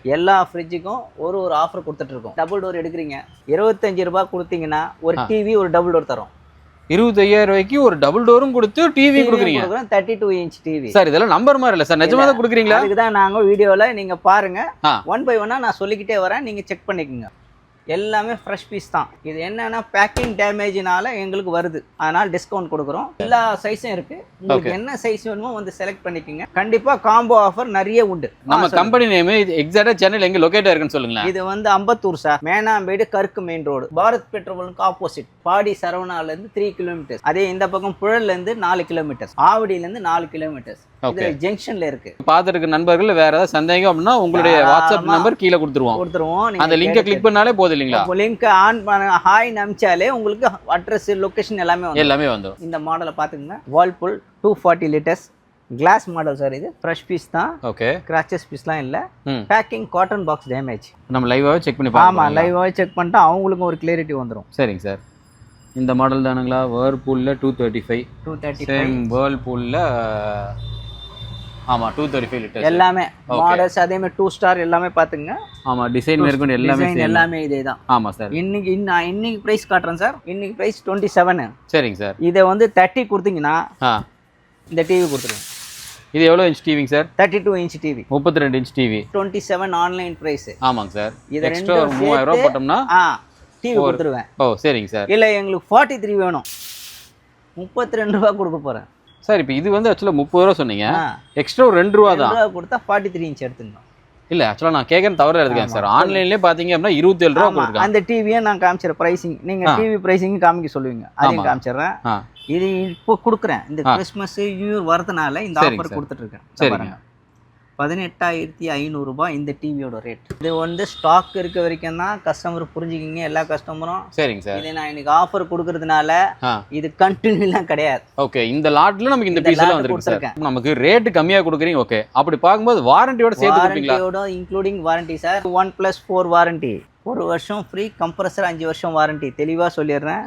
எல்லா ஃப்ரிட்ஜுக்கும் ஒரு ஆஃபர் கொடுத்துட்டு இருக்கோம். டபுள் டோர் எடுக்கிறீங்க, 25 ரூபாய் கொடுத்தீங்கன்னா ஒரு டிவி ஒரு டபுள் டோர் தரோம். 25,000 ரூபாய்க்கு ஒரு டபுள் டோரும் கொடுத்து டிவி கொடுக்குறீங்க. 32 இன்ச் டிவி சார். இதெல்லாம் நம்பர் மாதிரி இல்ல சார், நிஜமா தான் கொடுக்குறீங்களா? அதுக்கு தான் நாங்க வீடியோல நீங்க பாருங்க, ஒன் பை ஒன்னா நான் சொல்லிக்கிட்டே வரேன், நீங்க செக் பண்ணிக்கோங்க. எல்லாமே ஃப்ரெஷ் பீஸ் தான். இது என்னன்னா பேக்கிங் டேமேஜ்னால எங்களுக்கு வருது, அதனால டிஸ்கவுண்ட் கொடுக்குறோம். எல்லா சைஸும் இருக்கு, உங்களுக்கு என்ன சைஸ் வேணுமோ வந்து செலக்ட் பண்ணிக்கோங்க. கண்டிப்பா காம்போ ஆஃபர் நிறைய உண்டு. நம்ம கம்பெனி நேம் எக்ஸாக்ட்டா சென்னையில எங்க லொகேட் இருக்குன்னு சொல்லுங்க. இது வந்து Ambattur sir, Menambedu Karukku main road, Bharat பெட்ரோலுக்கு ஆப்போசிட். பாடி சரவணால இருந்து 3 கிலோமீட்டர். அதே இந்த பக்கம் புழல்ல இருந்து 4 கிலோமீட்டர், ஆவடியில இருந்து 4 கிலோமீட்டர். இது ஜங்ஷன்ல இருக்கு. பாத்துட்டு நண்பர்கள் வேற ஏதாவது சந்தேகம் அப்படின்னா உங்களுடைய வாட்ஸ்அப் நம்பர் கீழே கொடுத்துருவோம். அந்த லிங்கை கிளிக் பண்ணாலே போதும் இல்லீங்களா? லிங்க் ஆன் பண்ண ஹாய் நம்ச்சாலே உங்களுக்கு அட்ரஸ் லொகேஷன் எல்லாமே வந்துரும். இந்த மாடலை பாத்துக்கங்க, Whirlpool 240 litres glass model sir. இது ஃப்ரெஷ் பீஸ் தான். ஓகே, கிராச்சஸ் பீஸ்லாம் இல்ல. Packing carton box damage. நம்ம லைவாவே செக் பண்ணி பார்க்கலாம். ஆமா, லைவாவே செக் பண்ணிட்டா அவங்களுக்கு ஒரு கிளாரிட்டி வந்துரும். சரிங்க சார். இந்த மாடல் தானுங்களா? வேர்பூல்ல 235 சேம் வேர்பூல்ல. ஆமா, 235 லிட்டர் எல்லாமே மாடல்ஸ். அதே மாதிரி 2 ஸ்டார் எல்லாமே பாத்துங்க. ஆமா, டிசைன் மேற்கொண்டு எல்லாமே இதேதான். ஆமா சார். இன்னைக்கு பிரைஸ் காட்டுறேன் சார். இன்னைக்கு பிரைஸ் 27. சரிங்க சார். இதை வந்து 30 கொடுத்தீங்கன்னா இந்த டிவி கொடுத்துருவோம். இது எவ்வளவு இன்ச் டிவிங்க sir? 32 inch TV, 32 inch TV. 27 online price. ஆமாங்க சார். இது எக்ஸ்ட்ரா 3000 ரூபாய் போட்டோம்னா டிவி கொடுத்துருவேன். ஓ சரிங்க சார். இல்ல எங்களுக்கு 43 வேணும், 32 ரூபாய் கொடுக்க போறேன் சார். இப்போ இது வந்து ஆக்சுவலா 30 ரூபா சொன்னீங்க, எக்ஸ்ட்ரா 2 ரூபா தான் கொடுத்தா 43 இன்ச் எடுத்துங்க. இல்ல ஆக்சுவலா நான் கேட்கறேன் தவறு எடுத்துக்கேன் சார். ஆன்லைன்லயே பாத்தீங்க அப்படின்னா 27 ரூபா கொடுக்குறாங்க. அந்த டிவியை நான் காமிச்சிடுறேன் பிரைசிங். நீங்க டிவி பிரைசிங் காமிக்க சொல்லுவீங்க, அதையும் காமிச்சிடுறேன். இது இப்போ கொடுக்குறேன். இந்த கிறிஸ்மஸ் நியூ இயர் வரதுனால இந்த ஆஃபர் கொடுத்துட்டு இருக்கேன். சரிங்க. 18,500 ரூபாய் இந்த டிவியோட ரேட். இது வந்து ஸ்டாக் இருக்க வரைக்கும் தான் கஸ்டமர் புரிஞ்சுக்கிங்க, எல்லா கஸ்டமரும். சரிங்க சார். இது நான் இன்னைக்கு ஆஃபர் கொடுக்கறதுனால இது கண்டினியூலாம் கிடையாது. ஓகே, இந்த லாட்ல நமக்கு இந்த பீஸ்ல வந்திருக்கு சார். நமக்கு ரேட் கம்மியா கொடுக்குறீங்க. ஓகே, அப்படி பாக்கும்போது வாரண்டியோட சேர்த்து கொடுப்பீங்களா? வாரண்டியோட இன்க்ளூடிங் வாரண்டி சார். 1+4 வாரண்டி, 1 வருஷம் ஃப்ரீ, கம்ப்ரஸர் 5 வருஷம் வாரண்டி. தெளிவா சொல்லிடுறேன்.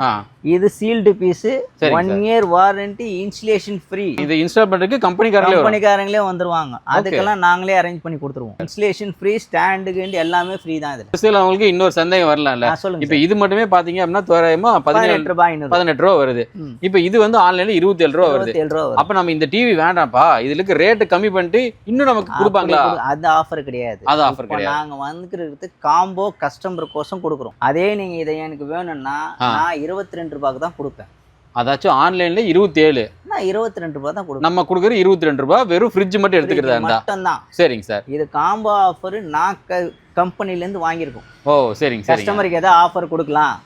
இது sealed piece, 1 year warranty, installation free. இது இன்ஸ்டால் பண்றதுக்கு கம்பெனிக்காரங்களே வந்துருவாங்க. அதுக்கெல்லாம் நாங்களே அரேஞ்ச் பண்ணி கொடுத்துருவோம். இன்ஸ்டலேஷன் ஃப்ரீ, ஸ்டாண்டுக்கு எல்லாமே ஃப்ரீ தான். இதுல அவங்களுக்கு இன்னொரு சந்தேகம் வரலாம்ல. இப்போ இது மட்டுமே பாத்தீங்க அப்படின்னா தோராயமா 18 ரூபா வருது. இப்போ இது வந்து ஆன்லைன்ல 27 ரூபா வருது. அப்ப நம்ம இந்த டிவி வேண்டாம்ப்பா, இதுக்கு ரேட் கம்மி பண்ணிட்டு இன்னும் நமக்கு கொடுப்பாங்களா? அது ஆஃபர் கிடையாது. அது ஆஃபர் கிடையாது. நாங்க வந்துக்கிறது காம்போ கஸ்டமர் கோசம் கொடுக்குறோம். அதே நீங்க இதை எனக்கு வேணும்னா நான் 22 ரூபாய்க்கு தான் கொடுப்பேன். அதாச்சும் ஆன்லைன்ல 27, நான் 22 ரூபாய் தான் கொடுப்பேன். நம்ம கொடுக்குற 22 ரூபாய் வெறும் ஃப்ரிட்ஜ் மட்டும் எடுத்துக்கிறதா இருந்தா மட்டும்தான். சரிங்க சார். இது காம்போ ஆஃபர் நான் கம்பெனில இருந்து வாங்கியிருக்கோம். ஓ சரிங்க சார். கஸ்டமருக்கு ஏதாவது ஆஃபர் கொடுக்கலாம்,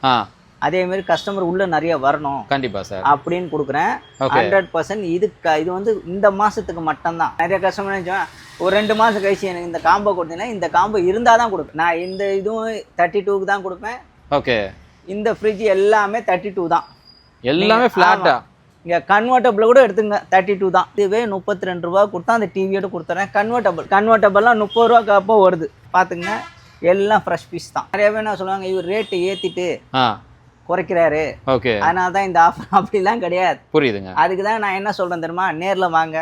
அதே மாதிரி கஸ்டமர் உள்ள நிறைய வரணும். கண்டிப்பா சார் அப்படின்னு கொடுக்குறேன். 100%. இது வந்து இந்த மாசத்துக்கு மட்டும்தான். நிறைய கஸ்டமர் ஒரு 2 மாசம் கழிச்சு எனக்கு இந்த காம்போ கொடுத்தீங்கன்னா, இந்த காம்போ இருந்தால் தான் கொடுப்பேன். நான் இந்த இதுவும் 32க்கு தான் கொடுப்பேன். ஓகே, இந்த ஃப்ரிட்ஜ் எல்லாமே 32 தான், எல்லாமே ஃப்ளாட்டா. இங்கே கன்வெர்ட்டபிள் கூட எடுத்துங்க, 32 தான். இதுவே 32 ரூபா கொடுத்தா அந்த டிவியோட கொடுத்துறேன். கன்வெர்ட்டபிள்லாம் 30 ரூபாய்க்கு அப்போ வருது பார்த்துங்க. எல்லாம் ஃப்ரெஷ் பீஸ் தான். நிறைய பேர் என்ன சொல்லுவாங்க, இவர் ரேட்டு ஏற்றிட்டு குறைக்கிறாரு, ஓகே, அதனால தான் இந்த ஆஃபர். அப்படிலாம் கிடையாது. புரியுதுங்க. அதுக்கு தான் நான் என்ன சொல்றேன் தெரியுமா, நேர்ல வாங்க,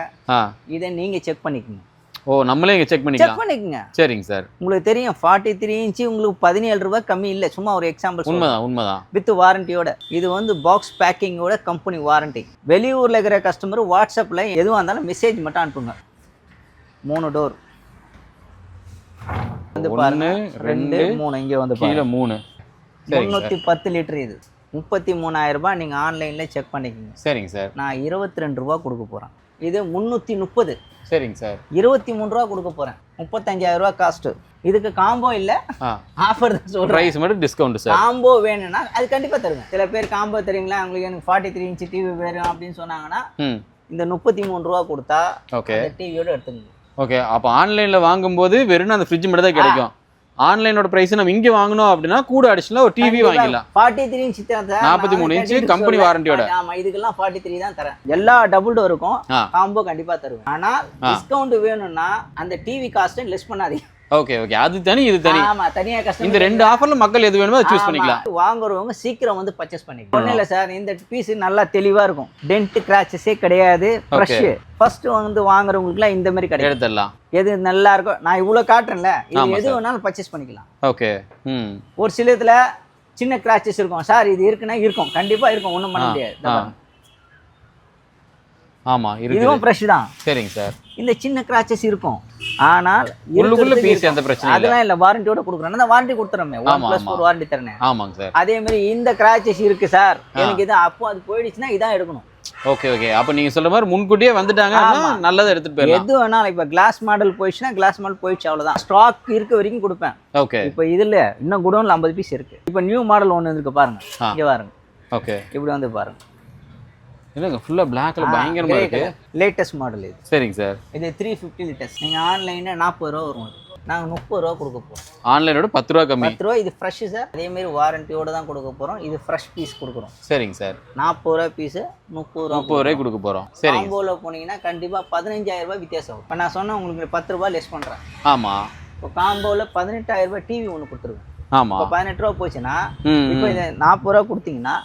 இதை நீங்க செக் பண்ணிக்கோங்க. ஓ, நம்மளே இங்க செக் பண்ணிக்கோங்க. சரிங்க சார். உங்களுக்கு தெரியும் 43 இன்ச் உங்களுக்கு 17 ரூபாய் கம்மி இல்ல. சும்மா ஒரு எக்ஸாம்பிள். உண்மைதான். வித் வாரண்டியோட. இது வந்து பாக்ஸ் பேக்கிங்கோட கம்பெனி வாரண்டி. வெளியூர்ல இருக்கிற கஸ்டமர் வாட்ஸ்அப்ல எதுவாக இருந்தாலும் மெசேஜ் மட்டும் அனுப்புங்க. 3 டோர் வந்து பாருங்க, 2 3 இங்க வந்து கீழே 3 310 லிட்டர். இது 33,000 ரூபாய். நீங்க ஆன்லைன்ல செக் பண்ணிக்கோங்க. சரிங்க சார். நான் 22 ரூபாய் கொடுக்க போறேன். இது 330. சரிங்க சார். 23 ரூபா கொடுக்க போறேன். 35,000 ரூபாய் காஸ்ட். இதுக்கு காம்போ இல்ல, ஆஃபர் தான் சொல்றேன். பிரைஸ் மட்டும் டிஸ்கவுண்ட் சார். காம்போ வேணும்னா அது கண்டிப்பா தருவேன். சில பேர் காம்போ தெரியுங்களா, உங்களுக்கு எனக்கு 43 இன்ச் டிவி வேணும் அப்படின்னு சொன்னாங்கன்னா இந்த 33 ரூபா கொடுத்தா ஓகே டிவியோட எடுத்துங்க. ஓகே, அப்ப ஆன்லைன்ல வாங்கும்போது வெறும் அந்த ஃப்ரிட்ஜ் மட்டும் தான் கிடைக்கும். ஆன்லைனோட பிரைஸ் நம்ம இங்க வாங்கணும் அப்படின்னா கூட அடிஷனலா ஒரு டிவி வாங்கிடலாம். 43 இன்ச் தான், 43 இன்ச் கம்பெனி வாரண்டியோட. ஆமா, இதுக்கெல்லாம் 43 தான் தரேன். எல்லா டபுள் டோருக்கும் காம்போ கண்டிப்பா தருவேன். ஆனா டிஸ்கவுண்ட் வேணும்னா அந்த டிவி காஸ்ட் லெஸ் பண்ணாதீங்க. ஓகே ஓகே, அது தனி இது தனி. ஆமா, தனியா கஸ்டமர். இந்த ரெண்டு ஆஃபர்ல மக்கள் எது வேணுமோ சூஸ் பண்ணிக்கலாம். வாங்குறவங்க சீக்கிரம் வந்து பர்ச்சேஸ் பண்ணிக்கலாம். ஒண்ணும் இல்ல சார், இந்த பீஸ் நல்லா தெளிவா இருக்கும், டென்ட் கிராச்சஸே கிடையாது, ஃப்ரெஷ். ஃபர்ஸ்ட் வந்து வாங்குறவங்களுக்குலாம் இந்த மாதிரி கிடைக்கும், எடுத்துடலாம். எது நல்லா இருக்கும், நான் இவ்வளவு காட்டுறேன்ல, இது எது வேணாலும் பர்ச்சேஸ் பண்ணிக்கலாம். ஓகே. ஒரு சில இதுல சின்ன கிராச்சஸ் இருக்கும் சார், இது இருக்குன்னா இருக்கும், கண்டிப்பா இருக்கும், ஒண்ணும் பண்ண முடியாது. ஆமா, இதுவும் ஃப்ரெஷ் தான். சரிங்க சார். இந்த சின்ன கிராச்சஸ் இருக்கும், ஆனால் உள்ளுக்குள்ள பீஸ் எந்த பிரச்சனை இல்ல. அதெல்லாம் இல்ல, வாரண்டியோட கொடுக்குறோம். நான் வாரண்டி கொடுத்துறேன், 1+4 வாரண்டி தரேன். ஆமாங்க சார். அதே மாதிரி இந்த கிராச்சஸ் இருக்கு சார், எனக்கு இது அப்போ அது போயிடுச்சுன்னா இதான் எடுக்கணும். ஓகே ஓகே, அப்ப நீங்க சொல்ற மாதிரி முன்கூட்டியே வந்துட்டாங்க, நல்லதை எடுத்துட்டு போயிடலாம். எது வேணாலும், இப்ப கிளாஸ் மாடல் போயிடுச்சுன்னா கிளாஸ் மாடல் போயிடுச்சு, அவ்வளவுதான். ஸ்டாக் இருக்க வரைக்கும் கொடுப்பேன். ஓகே. இப்ப இதுல இன்னும் குடோன்ல 50 பீஸ் இருக்கு. இப்ப நியூ மாடல் ஒன்னு இருக்கு பாருங்க, இங்க பாருங்க. ஓகே, இப்படி வந்து பாருங்க. இல்லங்க, ஃபுல்லா பிளாக்ல பயங்கரமா இருக்கு. லேட்டஸ்ட் மாடல் இது. சரிங்க சார். இது 350 லிட்டர்ஸ். நீங்க ஆன்லைன்ல 40 ரூபா வரும், நாங்க 30 ரூபா கொடுக்க போறோம். ஆன்லைனோட 10 ரூபா கம்மி. 10 ரூபா. இது ஃப்ரெஷ் சார், அதே மாதிரி வாரண்டியோட தான் கொடுக்க போறோம். இது ஃப்ரெஷ் பீஸ் கொடுக்குறோம். சரிங்க சார். 40 ரூபா பீஸ் 30 ரூபாய் கொடுக்க போறோம். சரி, காம்போல போனீங்கன்னா கண்டிப்பா 15000 ரூபாய் வித்தியாசம். இப்போ நான் சொன்ன உங்களுக்கு 10 ரூபாய் லெஸ் பண்றேன். ஆமா. இப்போ காம்போல 18000 ரூபாய் டிவி ஒன்று கொடுத்துருவேன். ஆமா. இப்போ 18 ரூபா போச்சுன்னா இப்போ இது 40 ரூபா கொடுத்தீங்கன்னா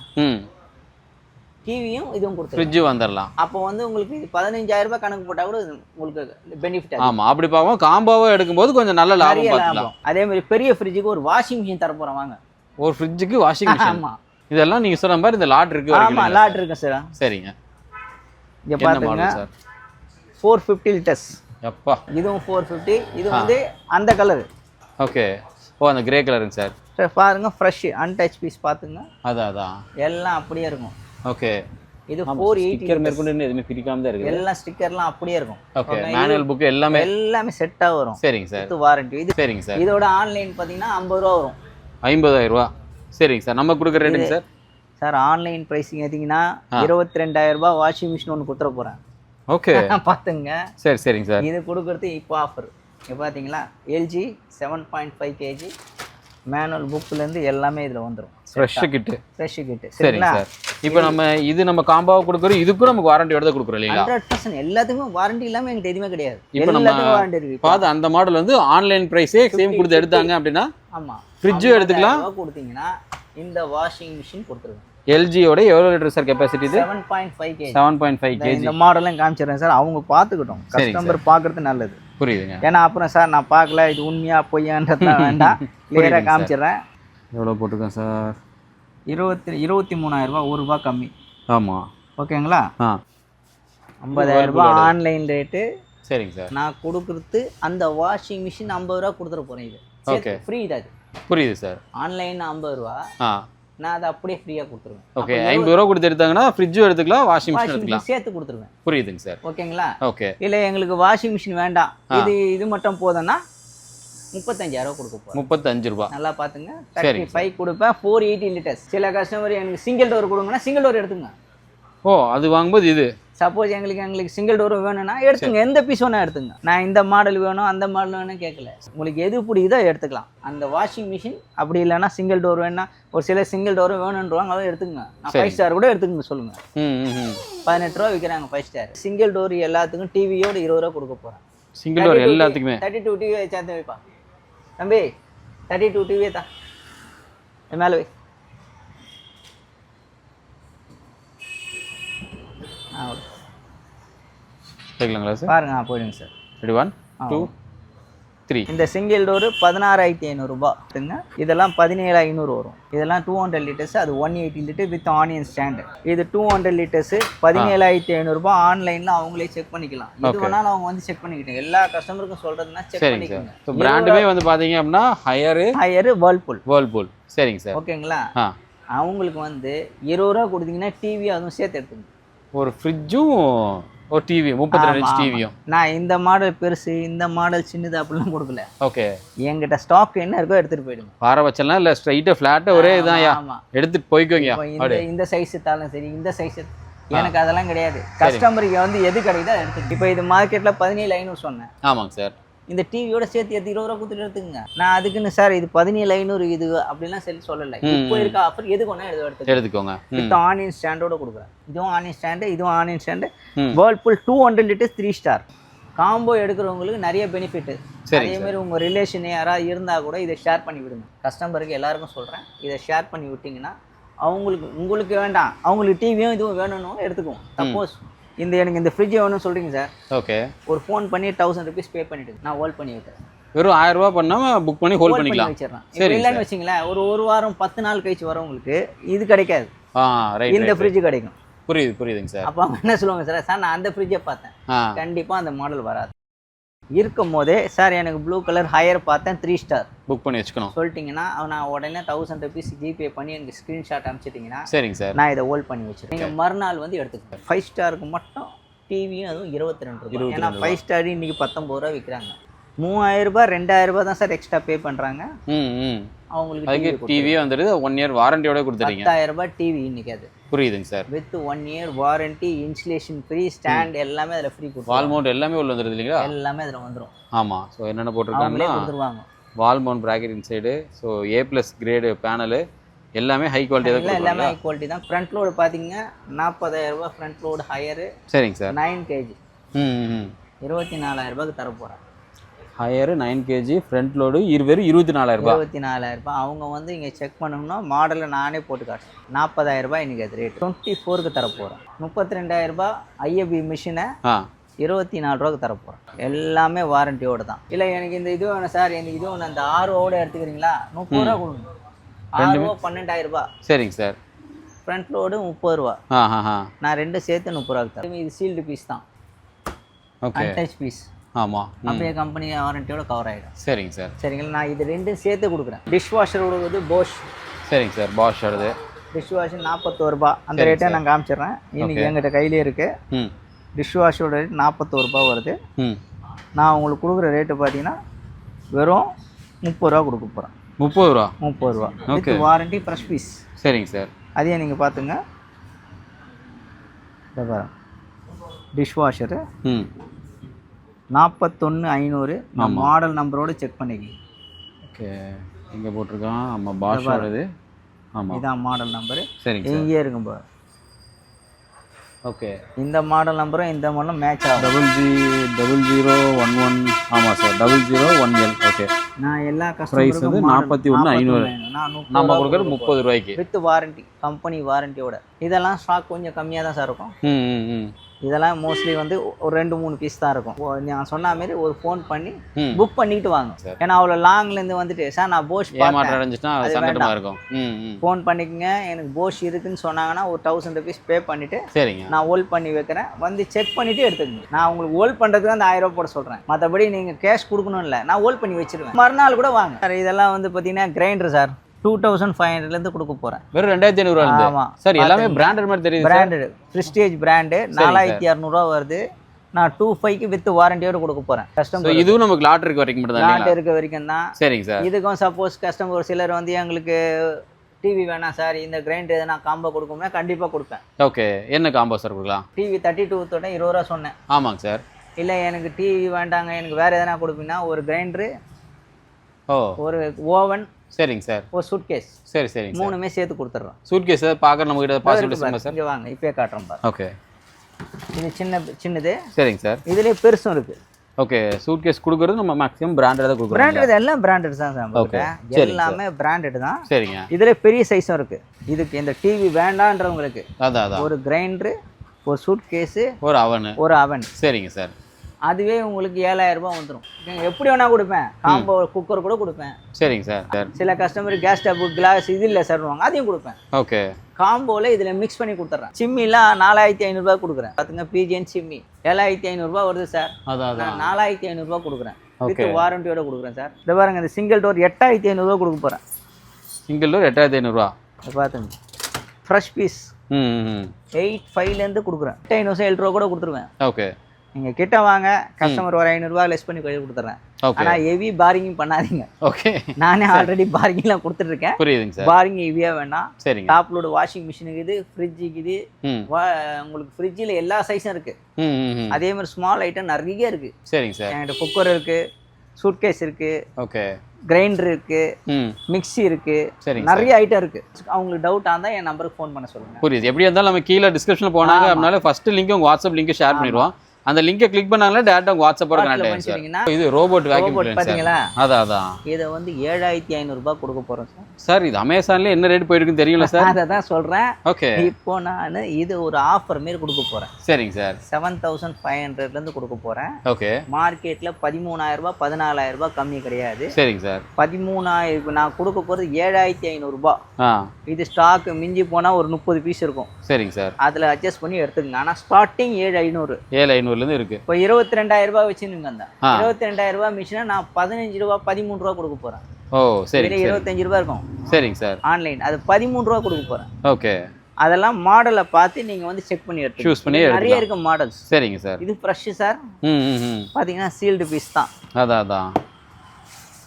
டிவியும் இதுவும் கொடுத்துருவோம், ஃப்ரிட்ஜ் வந்துடலாம். அப்போ வந்து உங்களுக்கு 15000 ரூபாய் கணக்கு போட்டா கூட உங்களுக்கு பெனிஃபிட் ஆகும். ஆமா, அப்படி பார்ப்போம். காம்போவா எடுக்கும்போது கொஞ்சம் நல்ல லாபம் பார்க்கலாம். அதே மாதிரி பெரிய ஃப்ரிட்ஜுக்கு ஒரு வாஷிங் மிஷின் தர போறோம் வாங்க. ஒரு ஃப்ரிட்ஜுக்கு வாஷிங் மிஷின். ஆமா, இதெல்லாம் நீங்க சொன்ன மாதிரி இந்த லாட் இருக்கு. ஆமா, லாட் இருக்கு சார். சரிங்க. இங்க பாருங்க, 450 லிட்டர்ஸ். அப்பா, இதுவும் 450. இது வந்து அந்த கலர். ஓகே. ஓ, அந்த கிரே கலருங்க சார். சார் பாருங்க, ஃப்ரெஷ் அன்டச் பீஸ் பாத்துங்க. அதான் எல்லாம் அப்படியே இருக்கும். ஓகே. இது 480 ஸ்டிக்கர் மேற்கொண்டு எதுவுமே பிரிக்காம தான் இருக்கு. எல்லா ஸ்டிக்கர்லாம் அப்படியே இருக்கும். ஓகே. மேனுவல் புக் எல்லாமே செட்டா வரும். சரிங்க சார். இது வாரண்டி. இது சரிங்க சார். இதோட ஆன்லைன் பாத்தீங்கன்னா 50 ரூபா வரும். 50000 ரூபாய். சரிங்க சார். நம்ம கொடுக்குற ரேட்டுங்க சார்? சார் ஆன்லைன் பிரைசிங் ஏத்தீங்கன்னா 22000 ரூபாய் வாஷிங் மிஷின் ஒன்று கொடுத்துற போறேன். ஓகே. பாத்துங்க. சரி, சரிங்க சார். இது கொடுக்கறது இப்போ ஆஃபர். இப்போ பாத்தீங்களா, LG 7.5 kg மேனுவல் புக்ல இருந்து எல்லாமே இதுல வந்துரும். Fresh kit. சரிங்களா சார். இப்போ நம்ம காம்போவா கொடுக்குறோம், இதுக்கும் நமக்கு வாரண்டியோட தான் கொடுக்குறோம் இல்லையா? 100% எல்லாத்துக்கும் வாரண்டி இல்லாம எங்களுக்கு எதுவுமே கிடையாது. எல்லாத்துக்கும் வாரண்டி இருக்கு. பாத்து அந்த மாடல் வந்து ஆன்லைன் பிரைஸே சேம் கொடுத்து எடுத்தாங்க அப்படின்னா, ஆமா, ஃப்ரிட்ஜ் எடுத்துக்கலாம். கொடுத்தீங்கன்னா இந்த வாஷிங் மிஷின் கொடுத்துருங்க. LG ஓட எவ்வளவு லிட்டர் சார் கெபாசிட்டி? இது 7.5 kg. இந்த மாடலும் காமிச்சிடுறேன் சார், அவங்க பாத்துக்கிட்டோம், கஸ்டமர் பாக்குறது நல்லது. புரியுதுங்க. ஏன்னா அப்புறம் சார் நான் பார்க்கல, இது உண்மையா பொய்யான்றதுலாம் வேண்டாம், கிளியரா காமிச்சிடுறேன். எவ்வளவு போட்டுருக்கேன் சார்? 23,000 ரூபாய், 1 ரூபாய் கம்மி. ஆமா, ஓகேங்களா? 50,000 ரூபாய் ஆன்லைன் ரேட்டு. சரிங்க சார். நான் கொடுக்குறது அந்த வாஷிங் மிஷின் 50 ரூபா கொடுத்துட போறேன். இது ஓகே, ஃப்ரீ தான். இது புரியுது சார். ஆன்லைன் 50 ரூபா, நான் அதை அப்படியே ஃப்ரீயா கொடுத்துருவேன். ஓகே, 50 ரூபா கொடுத்து எடுத்தாங்கன்னா ஃப்ரிட்ஜும் எடுத்துக்கலாம், வாஷிங் மிஷின் எடுத்துக்கலாம், சேர்த்து கொடுத்துருவேன். புரியுதுங்க சார். ஓகேங்களா? ஓகே. இல்லை எங்களுக்கு வாஷிங் மிஷின் வேண்டாம், இது மட்டும் போதும்னா 35,000 ரூபா கொடுக்க போறேன். 35 ரூபாய். நல்லா பாத்துங்க. 35 கொடுப்பேன். 480 லிட்டர்ஸ். சில கஸ்டமர் எனக்கு சிங்கிள் டோர் கொடுங்கன்னா சிங்கிள் டோர் எடுத்துங்க. ஓ, அது வாங்கும்போது இது சப்போஸ் எங்களுக்கு சிங்கிள் டோர் வேணும்னா எடுத்துங்க, எந்த பீஸ் வேணா எடுத்துங்க. நான் இந்த மாடல் வேணும் அந்த மாடல் வேணும் கேட்கல, உங்களுக்கு எது பிடிக்குதோ எடுத்துக்கலாம். அந்த வாஷிங் மிஷின் அப்படி இல்லைன்னா சிங்கிள் டோர் வேணும்னா, ஒரு சில சிங்கிள் டோர் வேணுன்றவாங்க, அதை எடுத்துங்க. நான் 5 ஸ்டார் கூட எடுத்துக்கங்க சொல்லுங்க. 18 ரூபா விற்கிறாங்க 5 ஸ்டார். சிங்கிள் டோர் எல்லாத்துக்கும் டிவியோட 20 ரூபா கொடுக்க போறேன். சிங்கிள் டோர் எல்லாத்துக்குமே 32 டிவி சேர்ந்து வைப்பா தம்பி. 32 டிவி தான் மேலே வை. பாருங்க, போயிடுங்க சார். 1 2 3. இந்த சிங்கிள் டோர் 16,500 ரூபாய். இதெல்லாம் 17,500 வரும். இதெல்லாம் 200 லிட்டர்ஸ், அது 180 லிட்டர் வித் ஆனியன் ஸ்டாண்ட். இது 200 லிட்டர்ஸ் 17,500 ரூபாய். ஆன்லைன்ல அவங்களே செக் பண்ணிக்கலாம். இது வேணாலும் அவங்க வந்து செக் பண்ணிக்கிட்டாங்க. எல்லா கஸ்டமருக்கும் சொல்றதுன்னா செக் பண்ணிக்கோங்க. ஸோ பிராண்டுமே வந்து பாத்தீங்க அப்படின்னா ஹையர் வேர்ல்பூல். சரிங்க சார். ஓகேங்களா? அவங்களுக்கு வந்து 20 ரூபா கொடுத்தீங்கன்னா டிவி அதுவும் சேர்த்து எடுத்துங்க. ஒரு ஃப்ரிட்ஜும் ஒரு டிவி 32 இன்ச் டிவியும். நான் இந்த மாடல் பெருசு, இந்த மாடல் சின்னது அப்படிலாம் கொடுக்கல. ஓகே, என்கிட்ட ஸ்டாக் என்ன இருக்கோ எடுத்துட்டு போயிடுங்க. பாரபட்சம்லாம் இல்ல, ஸ்ட்ரைட்டா ஃபிளாட்டா ஒரே இதான்யா, எடுத்துட்டு போய்க்கோங்க. இந்த சைஸ் தாலும் சரி, இந்த சைஸ் எனக்கு அதெல்லாம் கிடையாது. கஸ்டமருக்கு வந்து எது கிடைக்குதோ எடுத்துட்டு. இப்போ இது மார்க்கெட்ல 17,500 சொன்னேன். ஆமாங்க சார். இந்த டிவியோட சேர்த்து 20 ரூபா கொடுத்துட்டு எடுத்துங்க. நான் அதுக்குன்னு சார் இது 17,500 இது அப்படிலாம் சொல்லலை. இப்போ இருக்க ஆஃபர் எது கொண்டா எடுத்துக்கோங்க. வித் ஆனியன் ஸ்டாண்டோட கொடுக்குறேன். இதுவும் ஆனியன் ஸ்டாண்டு, இதுவும் onion stand. Whirlpool 200 litres 3 star. Combo எடுக்கிறவங்களுக்கு நிறைய பெனிஃபிட். அதே மாதிரி உங்கள் ரிலேஷன் யாராவது இருந்தால் கூட இதை ஷேர் பண்ணி விடுங்க. கஸ்டமருக்கு எல்லாருக்கும் சொல்கிறேன், இதை ஷேர் பண்ணி விட்டிங்கன்னா உங்களுக்கு வேண்டாம், அவங்களுக்கு டிவியும் இதுவும் வேணும்னு எடுத்துக்குவோம். சப்போஸ் எனக்கு இந்த ஃப்ரிட்ஜ் வேணும்னு சொல்கிறீங்க சார், ஓகே, ஒரு ஃபோன் பண்ணி 1000 rupees பே பண்ணிவிடுங்க, நான் ஹோல்ட் பண்ணி வைக்கிறேன். வெறும் 1000 ரூபா பண்ணாமல் புக் பண்ணி ஹோல்ட் பண்ணிக்கலாம். வச்சிடறேன். இல்லைன்னு வச்சிங்களேன், ஒரு வாரம் 10 நாள் கழிச்சு வரவங்களுக்கு இது கிடைக்காது, இந்த ஃப்ரிட்ஜ் கிடைக்கும். புரியுதுங்க சார். அப்போ அவங்க என்ன சொல்லுவாங்க சார், நான் அந்த ஃப்ரிட்ஜை பார்த்தேன், கண்டிப்பாக அந்த மாடல் வராது. இருக்கும் போதே சார் எனக்கு ப்ளூ கலர் ஹையர் பார்த்தேன் 3 ஸ்டார் புக் பண்ணி வச்சுக்கணும் சொல்லிட்டீங்கன்னா, நான் உடனே 1000 rupees ஜிபே பண்ணி எனக்கு ஸ்க்ரீன்ஷாட் அனுப்பிச்சிட்டிங்கன்னா, சரிங்க சார், நான் இதை ஹோல்ட் பண்ணி வச்சுருக்கேன். நீங்கள் மறுநாள் வந்து எடுத்துக்கோங்க. 5 ஸ்டாருக்கு மட்டும் டிவியும் அதுவும் 22 ரூபாய். ஏன்னா 5 ஸ்டார் இன்றைக்கி 19 ரூபா விற்கிறாங்க. 3000 ரூபாய் 2000 ரூபாய் தான் சார் எக்ஸ்ட்ரா பே பண்ணுறாங்க. அவங்களுக்கு டிவி வந்துடுது, 1 இயர் வாரண்டியோட கொடுத்துறீங்க. 10,000 ரூபாய் டிவி இன்னைக்கு. அது புரியுதுங்க sir. With 1 year warranty, installation free, stand எல்லாமே அதில் ஃப்ரீ கொடுத்து, வால் மவுண்ட் எல்லாமே உள்ள வந்துடுது இல்லைங்களா? எல்லாமே அதில் வந்துடும். ஆமாம். ஸோ என்னென்ன போட்டிருக்காங்கன்னா கொடுத்துருவாங்க. வால் mount bracket inside, so A+ grade panel, எல்லாமே ஹை குவாலிட்டி தான். எல்லாமே ஹை குவாலிட்டி தான். ஃப்ரண்ட் லோடு பார்த்தீங்கன்னா 40,000 ரூபாய் ஃப்ரண்ட் லோடு ஹையரு. சரிங்க சார். 9 kg 24,000 ரூபாய்க்கு தரப்போகிறேன். ஹையரு 9 kg ஃப்ரண்ட் லோடு வெறும் 24,000 ரூபாய். 24,000 ரூபாய். அவங்க வந்து இங்கே செக் பண்ணணும்னா மாடலில் நானே போட்டு காட்டுறேன். 40,000 ரூபாய் இன்றைக்கி அது ரேட். 24க்கு தரப்போகிறேன். 32,000 ரூபாய் ஐஎஃப்பி மிஷினை 24 ரூபாய்க்கு தரப்போகிறேன். எல்லாமே வாரண்டியோடு தான். இல்லை எனக்கு இந்த இது வேணும் சார், எனக்கு இது ஒன்று அந்த ROவோட எடுத்துக்கிறீங்களா, 30 ரூபா கொடுங்க. RO 12,000 ரூபாய். சரிங்க சார். ஃப்ரண்ட் லோடு 30 ரூபா. நான் ரெண்டும் சேர்த்து 30 ரூபாய்க்கு தரேன். இது சீல்டு பீஸ் தான், அன்டச் பீஸ். ஆமாம், அப்படியே கம்பெனி வாரண்டியோட கவர் ஆகிடும். சரிங்க சார். சரிங்களா, நான் இது ரெண்டும் சேர்த்து கொடுக்குறேன். டிஷ் வாஷர் கொடுக்குறது போஷ். சரிங்க சார். பாஷ் வருது. டிஷ் வாஷர் 41 ரூபா. அந்த ரேட்டை நான் காமிச்சிடுறேன். இன்னைக்கு எங்கிட்ட கையிலே இருக்குது. டிஷ் வாஷரோட ரேட் 41 ரூபா வருது. நான் உங்களுக்கு கொடுக்குற ரேட்டு பார்த்தீங்கன்னா வெறும் 30 ரூபா கொடுக்க போகிறேன். 30 ரூபா. 30 ரூபா. Okay, warranty fresh piece. சரிங்க சார். அதையே நீங்கள் பார்த்துங்க. Dish washer 41,500. நான் மாடல் நம்பரோடு செக் பண்ணிக்கி. ஓகே, இங்கே போட்டிருக்கான். ஆமாம், பாஷோடது. ஆமாம், இதான் மாடல் நம்பரு. சரிங்க. எங்கேயே இருக்கும் பாரு. ஓகே, இந்த மாடல் நம்பரும் இந்த மாடலும் மேட்ச் ஆகும். 0011. ஆமாம் சார், 0011L. ஓகே, நான் எல்லா ப்ரைஸ் வந்து 41,500. நம்ம கொடுக்குறது 30 ரூபாய்க்கு வித் வாரண்டி, கம்பெனி வாரண்டியோட. இதெல்லாம் ஸ்டாக் கொஞ்சம் கம்மியாக தான் சார் இருக்கும். இதெல்லாம் மோஸ்ட்லி வந்து ஒரு 2-3 பீஸ் தான் இருக்கும். நான் சொன்ன மாதிரி ஒரு ஃபோன் பண்ணி புக் பண்ணிட்டு வாங்க. ஏன்னா அவ்வளோ லாங்லேருந்து வந்துட்டு சார் நான் போஷ் இருக்கும், ஃபோன் பண்ணிக்கங்க, எனக்கு போஷ் இருக்குன்னு சொன்னாங்கன்னா ஒரு 1000 rupees பே பண்ணிட்டு சரிங்க நான் ஹோல்ட் பண்ணி வைக்கிறேன். வந்து செக் பண்ணிட்டு எடுத்துக்கங்க. நான் உங்களுக்கு ஹோல்ட் பண்ணுறதுக்கு அந்த 1000 ரூபா போட சொல்கிறேன். மற்றபடி நீங்கள் கேஷ் கொடுக்கணும் இல்லை, நான் ஹோல்ட் பண்ணி வச்சிருவேன். மறுநாள் கூட வாங்க சார். இதெல்லாம் வந்து பார்த்தீங்கன்னா கிரைண்டர் சார் 2500 கொடுக்க போறேன். வெறும் 2500. ஆமா சார், எல்லாமே பிராண்டட் மாதிரி தெரியுது. பிராண்டட் பிரஸ்டீஜ் பிராண்டு 4200 ரூபா வருது. நான் 25க்கு வித் வாரண்டியோட கொடுக்க போறேன் கஸ்டமர். இதுவும் நமக்கு லாட் இருக்க வரைக்கும் மட்டும் தான். லாட் இருக்க வரைக்கும் தான். சரிங்க சார். இதுக்கும் சப்போஸ் கஸ்டமர் ஒரு சிலர் வந்து எங்களுக்கு டிவி வேணாம் சார், இந்த கிரைண்டர் எதனா காம்போ கொடுக்கும்னா கண்டிப்பா கொடுப்பேன். ஓகே, என்ன காம்போ சார் கொடுக்கலாம்? டிவி 32 தோட 20 ரூபா சொன்னேன். ஆமாங்க சார். இல்லை எனக்கு டிவி வேண்டாங்க, எனக்கு வேற எதனா கொடுப்பீங்கன்னா ஒரு கிரைண்டரு, ஒரு ஓவன். சரிங்க சார். ஒரு சூட்கேஸ். சரி சரிங்க, மூணுமே சேர்த்து கொடுத்துட்றோம். சூட்கேஸ் பார்க்க நம்ம கிட்ட பாசிபிலிட்டி சார். இங்கே வாங்க, இப்போ காட்டுறோம் பாருங்க. ஓகே, இது சின்னது. சரிங்க சார். இதுலேயே பெருசும் இருக்கு. ஓகே, சூட்கேஸ் கொடுக்குறது நம்ம மேக்ஸிமம் பிராண்டட் தான் கொடுக்குறோம். பிராண்டட் எல்லாம் பிராண்டட் தான் சார். ஓகே, எல்லாமே பிராண்டட் தான். சரிங்க. இதுல பெரிய சைஸும் இருக்கு. இதுக்கு இந்த டிவி வேண்டான்றவங்களுக்கு அதான் ஒரு கிரைண்டர், ஒரு சூட்கேஸ், ஒரு அவன். சரிங்க சார். அதுவே உங்களுக்கு 7000 ரூபாய் வந்துடும். எப்படி வேணா கொடுப்பேன். காம்போ குக்கர் கூட கொடுப்பேன். சரிங்க சார். சில கஸ்டமர் கேஸ் ஸ்டவ் கிளாஸ் இது இல்லை சார், அதையும் கொடுப்பேன். ஓகே, காம்போல இதுல மிக்ஸ் பண்ணி கொடுத்துட்றேன். சிம்மிலாம் 4500 ரூபாய் கொடுக்குறேன். பார்த்துங்க, பிஜிஎன் சிம்மி 7500 ரூபாய் வருது சார். நான் 4500 ரூபாய் கொடுக்குறேன். வித் வாரண்டியோட கொடுக்குறேன் சார். இதை பாருங்க, இந்த சிங்கிள் டோர் 8500 ரூபாய் கொடுக்க போறேன். சிங்கிள் டோர் 8500 ரூபா. பார்த்துங்க, ஃப்ரெஷ் பீஸ் 85லேருந்து கொடுக்குறேன். 7 ரூபா கூட கொடுத்துருவேன். ஓகே, நீங்கள் கிட்ட வாங்க, கஸ்டமர் ஒரு 500 ரூபா லெஸ் பண்ணி கையில் கொடுத்துட்றேன். ஆனால் ஹெவி பாரிங்கிங் பண்ணாதீங்க. ஓகே, நானே ஆல்ரெடி பாரிங்லாம் கொடுத்துட்ருக்கேன். புரியுதுங்க சார். பாரிங் ஹெவியாக வேண்டாம். சரிங்க. டாப் லோடு வாஷிங் மிஷின் இருக்குது, ஃப்ரிட்ஜ் இருக்குது. உங்களுக்கு ஃப்ரிட்ஜில் எல்லா சைஸும் இருக்குது. அதே மாதிரி ஸ்மால் ஐட்டம் நிறைய இருக்குது. சரிங்க சார். என்கிட்ட குக்கர் இருக்குது, சூட்கேஸ் இருக்குது, ஓகே, கிரைண்டர் இருக்குது, மிக்ஸி இருக்குது, நிறைய ஐட்டம் இருக்குது. அவங்களுக்கு டவுட் ஆஇருந்தால் என் நம்பருக்கு ஃபோன் பண்ண சொல்லுங்கள். புரியுது. எப்படி இருந்தாலும் நம்ம கீழே டிஸ்கிரிப்ஷனில் போனாங்க அப்படின்னால ஃபர்ஸ்ட் லிங்க் உங்கள் வாட்ஸ்அப் லிங்க் ஷேர் பண்ணிடுவோம். அந்த லிங்கை கிளிக் பண்ணாங்களே டேரக்டா உங்க வாட்ஸ்அப்போட கனெக்ட் ஆகும் சார். பண்ணிட்டீங்கன்னா இது robot vacuum robot cleaner sir. பாத்தீங்களா? அதான் இதை வந்து 7500 ரூபாய் கொடுக்க போறோம் சார். சார் இது அமேசான்ல என்ன ரேட் போயிருக்குன்னு தெரியல சார். அதை தான் சொல்றேன். ஓகே. இப்போ நான் இது ஒரு ஆஃபர் மாரி கொடுக்க போறேன். சரிங்க சார். 7500 இருந்து கொடுக்க போறேன். ஓகே. மார்க்கெட்ல 13000 ரூபாய் 14000 ரூபாய் கம்மி கிடையாது. சரிங்க சார். 13000 நான் கொடுக்க போறது 7500 ரூபாய். இது ஸ்டாக் மிஞ்சி போனா ஒரு 30 பீஸ் இருக்கும். சரிங்க சார். அதுல அட்ஜஸ்ட் பண்ணி எடுத்துக்கங்க. ஆனா ஸ்டார்டிங் 7500. 7500 இருந்து இருக்கு. இப்போ 22000 ரூபாய் வச்சுருங்க. அந்த 22000 ரூபாய் மிஷினை நான் 15 ரூபாய் 13 ரூபாய் கொடுக்க போறேன். ஓ சரி. 25 ரூபாய் இருக்கும். சரிங்க சார். ஆன்லைன் அது 13 ரூபாய் கொடுக்க போறேன். ஓகே. அதெல்லாம் மாடலை பார்த்து நீங்க வந்து செக் பண்ணி எடுத்துக்கங்க. சூஸ் பண்ணி நிறைய இருக்கு மாடல்ஸ். சரிங்க சார். இது ஃப்ரெஷ் சார். பாத்தீங்கன்னா சீல்டு பீஸ் தான். அதான்.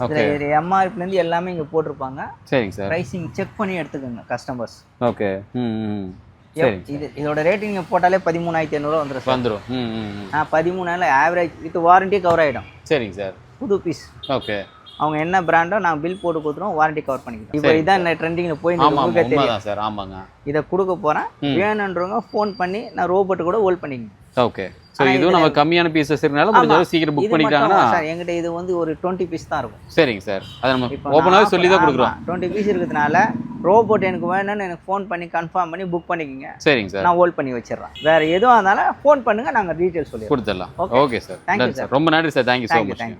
ஓகே. எம்ஆர்பில இருந்து எல்லாமே இங்க போட்டுருப்பாங்க. சரிங்க சார். பிரைசிங் செக் பண்ணி எடுத்துக்கங்க கஸ்டமர்ஸ். ஓகே. இதோட ரேட் நீங்க போட்டாலே 13500 வந்துரும். வந்துரும். 13000 ஆவரேஜ் வித் வாரண்டி கவர் ஆயிடும். சரிங்க சார். புது பீஸ். ஓகே. அவங்க என்ன பிராண்டோ நான் பில் போட்டு கொடுத்துருவோம், வாரண்டி கவர் பண்ணிக்கிறோம். இப்போ இதான் ட்ரெண்டிங்ல போய் உங்களுக்கு தெரியும் சார். ஆமாங்க. இதை கொடுக்க போறேன். வேணுன்றவங்க ஃபோன் பண்ணி நான் ரோபோட் கூட ஹோல்ட் பண்ணிக்கங்க. ஓகே. சோ இதுவும் நம்ம கம்மியான பீசஸ் இருக்கனால முடிஞ்சா சீக்கிரம் புக் பண்ணிட்டாங்கன்னா சார் என்கிட்ட இது வந்து ஒரு 20 பீஸ் தான் இருக்கும். சரிங்க சார். அத நம்ம ஓபனாவே சொல்லி தான் கொடுக்குறோம். 20 பீஸ் இருக்குதுனால ரோபோட் எனக்கு வேணும்னு எனக்கு ஃபோன் பண்ணி கன்ஃபார்ம் பண்ணி புக் பண்ணிக்கங்க. சரிங்க சார். நான் ஹோல்ட் பண்ணி வச்சிடுறேன். வேற எதுவும் இருந்தாலும் ஃபோன் பண்ணுங்க, நாங்க டீடைல்ஸ் சொல்லி கொடுத்துடலாம். Okay sir. ரொம்ப நன்றி சார். Thank you so much.